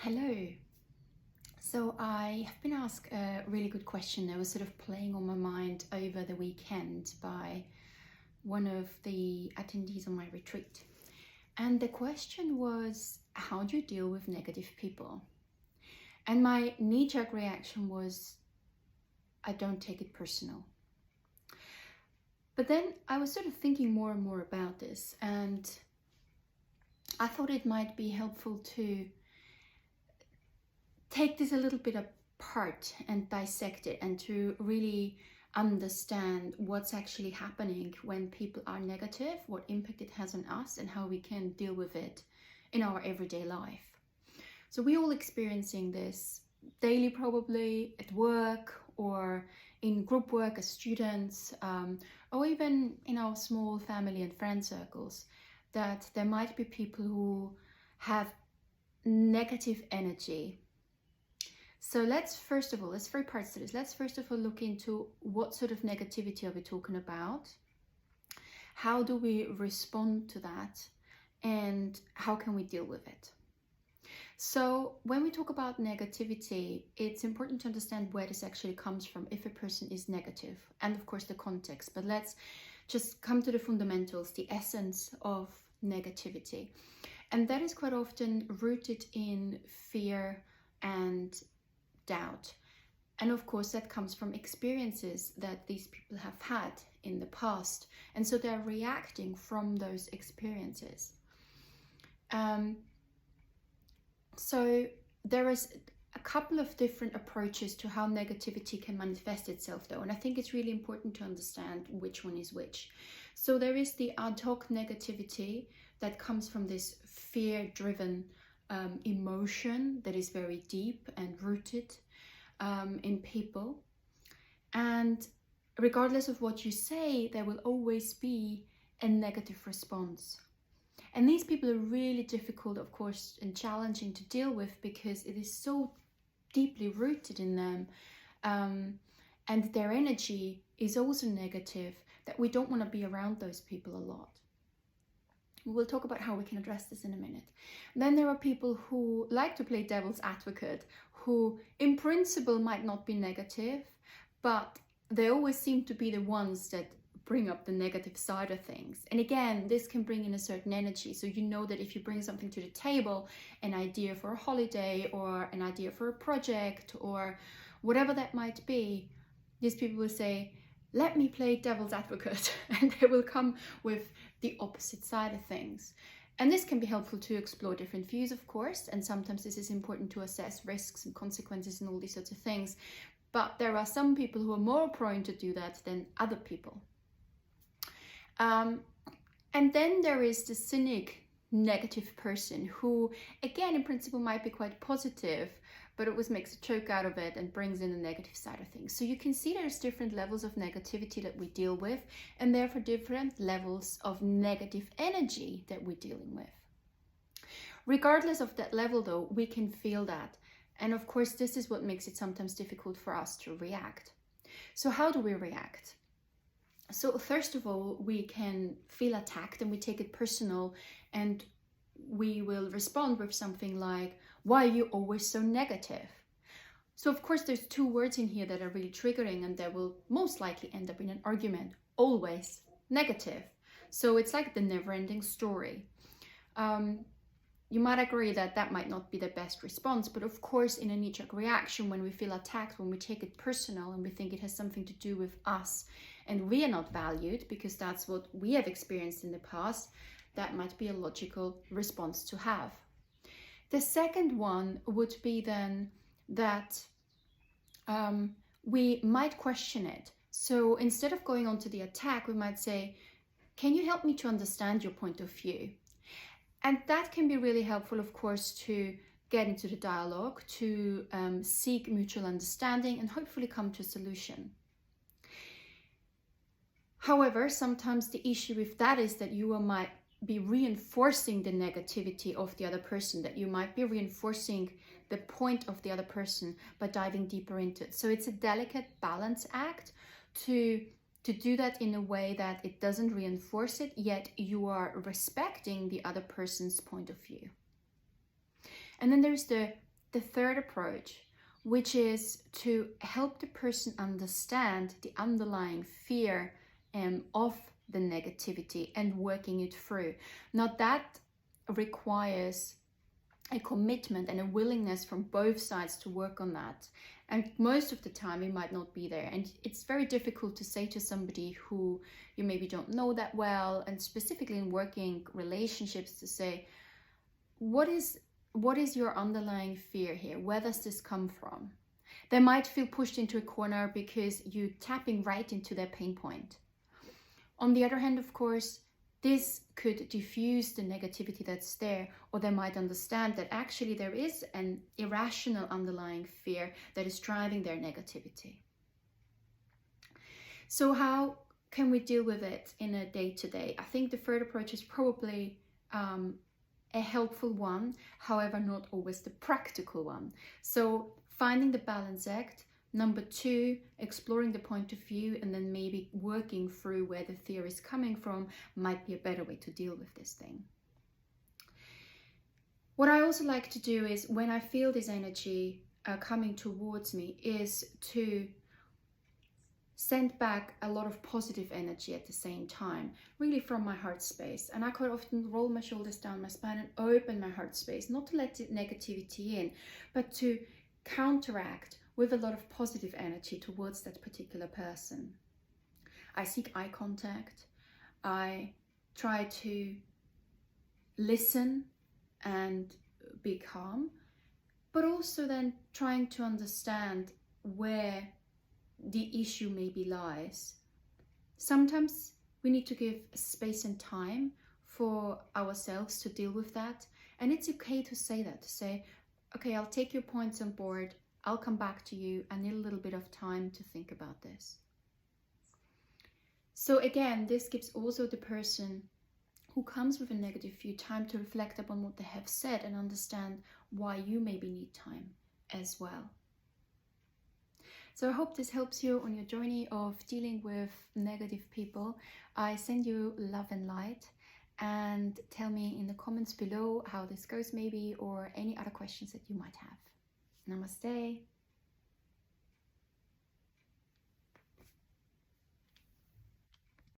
Hello. So I have been asked a really good question that was sort of playing on my mind over the weekend by one of the attendees on my retreat. And the question was, how do you deal with negative people? And my knee-jerk reaction was, I don't take it personal. But then I was sort of thinking more and more about this, and I thought it might be helpful to take this a little bit apart and dissect it, and to really understand what's actually happening when people are negative, what impact it has on us, and how we can deal with it in our everyday life. So we're all experiencing this daily, probably at work or in group work as students, or even in our small family and friend circles, that there might be people who have negative energy. So let's first of all, there's three parts to this. Let's first of all look into what sort of negativity are we talking about? How do we respond to that? And how can we deal with it? So when we talk about negativity, it's important to understand where this actually comes from if a person is negative, and of course the context. But let's just come to the fundamentals, the essence of negativity. And that is quite often rooted in fear and doubt. And of course that comes from experiences that these people have had in the past, and so they're reacting from those experiences. So there is a couple of different approaches to how negativity can manifest itself though, and I think it's really important to understand which one is which. So there is the ad hoc negativity that comes from this fear-driven emotion that is very deep and rooted in people, and regardless of what you say, there will always be a negative response. And these people are really difficult, of course, and challenging to deal with because it is so deeply rooted in them, and their energy is also negative, that we don't want to be around those people a lot. We'll talk about how we can address this in a minute. Then there are people who like to play devil's advocate, who in principle might not be negative, but they always seem to be the ones that bring up the negative side of things. And again, this can bring in a certain energy. So you know that if you bring something to the table, an idea for a holiday or an idea for a project or whatever that might be, these people will say, let me play devil's advocate, and they will come with the opposite side of things. And this can be helpful to explore different views, of course, and sometimes this is important to assess risks and consequences and all these sorts of things. But there are some people who are more prone to do that than other people. And then there is the cynic, negative person who, again, in principle might be quite positive, but it always makes a joke out of it and brings in the negative side of things. So you can see there's different levels of negativity that we deal with, and therefore different levels of negative energy that we're dealing with. Regardless of that level though, we can feel that. And of course, this is what makes it sometimes difficult for us to react. So how do we react? So first of all, we can feel attacked and we take it personal, and we will respond with something like, why are you always so negative? So of course there's two words in here that are really triggering, and that will most likely end up in an argument. Always negative. So it's like the never-ending story. You might agree that that might not be the best response, but of course in a knee-jerk reaction, when we feel attacked, when we take it personal and we think it has something to do with us and we are not valued because that's what we have experienced in the past, that might be a logical response to have. The second one would be then that we might question it. So instead of going on to the attack, we might say, can you help me to understand your point of view? And that can be really helpful, of course, to get into the dialogue, to seek mutual understanding and hopefully come to a solution. However, sometimes the issue with that is that you might be reinforcing the negativity of the other person, that you might be reinforcing the point of the other person by diving deeper into it. So it's a delicate balance act to do that in a way that it doesn't reinforce it, yet you are respecting the other person's point of view. And then there's the the third approach, which is to help the person understand the underlying fear of the negativity and working it through. Now that requires a commitment and a willingness from both sides to work on that. And most of the time it might not be there. And it's very difficult to say to somebody who you maybe don't know that well, and specifically in working relationships, to say, what is your underlying fear here? Where does this come from? They might feel pushed into a corner because you're tapping right into their pain point. On the other hand, of course, this could diffuse the negativity that's there, or they might understand that actually there is an irrational underlying fear that is driving their negativity. So how can we deal with it in a day-to-day? I think the third approach is probably a helpful one, however, not always the practical one. So finding the balance act. Number 2, exploring the point of view, and then maybe working through where the fear is coming from might be a better way to deal with this thing. What I also like to do is, when I feel this energy coming towards me, is to send back a lot of positive energy at the same time, really from my heart space. And I quite often roll my shoulders down my spine and open my heart space, not to let the negativity in, but to counteract with a lot of positive energy towards that particular person. I seek eye contact. I try to listen and be calm, but also then trying to understand where the issue maybe lies. Sometimes we need to give space and time for ourselves to deal with that. And it's okay to say that, to say, okay, I'll take your points on board. I'll come back to you. I need a little bit of time to think about this. So again, this gives also the person who comes with a negative view time to reflect upon what they have said and understand why you maybe need time as well. So I hope this helps you on your journey of dealing with negative people. I send you love and light, and tell me in the comments below how this goes maybe, or any other questions that you might have. Namaste.